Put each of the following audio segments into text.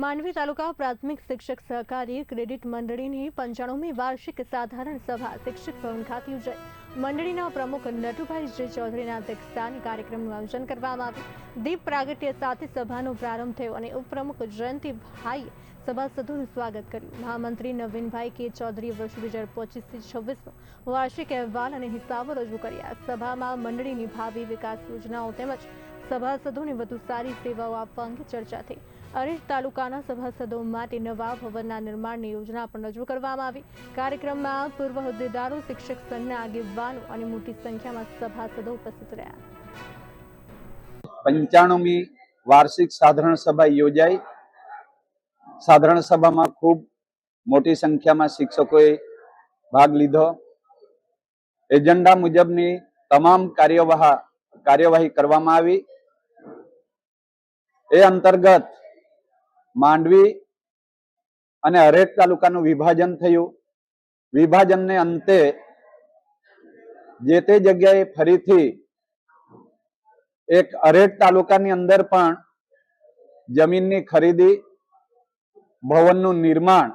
માંડવી તાલુકા પ્રાથમિક શિક્ષક સહકારી ક્રેડિટ મંડળીની 95મી વાર્ષિક સાધારણ સભા શિક્ષક ભવન ખાતે યોજાઈ। મંડળીના પ્રમુખ નટુભાઈ જે ચૌધરીના અધ્યક્ષસ્થાને કાર્યક્રમનું આયોજન કરવામાં આવ્યું। દીપ પ્રાગટ્ય સાથે સભાનો પ્રારંભ થયો અને ઉપપ્રમુખ જયંતિભાઈએ સભાસદોનું સ્વાગત કર્યું। મહામંત્રી નવીનભાઈ કે ચૌધરીએ વર્ષ 2025-26નો વાર્ષિક અહેવાલ અને હિસાબો રજૂ કર્યા। સભામાં મંડળીની ભાવિ વિકાસ યોજનાઓ તેમજ સભાસદોને વધુ સારી સેવાઓ આપવા અંગે ચર્ચા થઈ। અરેઠ તાલુકાના સભાસદો માટે નવા ભવનના નિર્માણની યોજના પણ રજૂ કરવામાં આવી। કાર્યક્રમમાં પૂર્વ હોદ્દેદારો, શિક્ષક સંઘના આગેવાનો અને મોટી સંખ્યામાં સભાસદો ઉપસ્થિત રહ્યા। 95મી વાર્ષિક સાધારણ સભા યોજાઈ। સાધારણ સભામાં ખૂબ મોટી સંખ્યામાં શિક્ષકોએ ભાગ લીધો। એજન્ડા મુજબની તમામ કાર્યવાહી કરવામાં આવી। એ અંતર્ગત માંડવી અને અરેઠ તાલુકાનું વિભાજન થયું। વિભાજનને અંતે જે તે જગ્યાએ ફરીથી એક અરેઠ તાલુકાની અંદર પણ જમીનની ખરીદી, ભવનનું નિર્માણ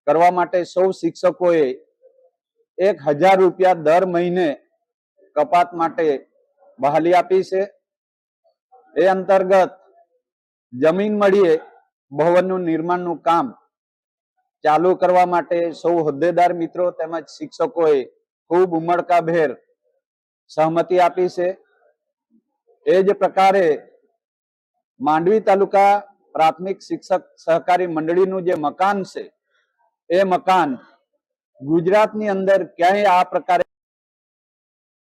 કરવા માટે સૌ શિક્ષકોએ 1000 રૂપિયા દર મહિને કપાત માટે બહાલી આપી છે। એ અંતર્ગત જમીન મળીએ ભવનનું નિર્માણનું કામ ચાલુ કરવા માટે સૌ હોદ્દેદાર મિત્રો તેમજ શિક્ષકોએ ખૂબ ઉમળકાભેર સહમતિ આપી છે। એ જ પ્રકારે માંડવી તાલુકા પ્રાથમિક શિક્ષક સહકારી મંડળીનું જે મકાન છે એ મકાન ગુજરાતની અંદર ક્યાંય આ પ્રકારે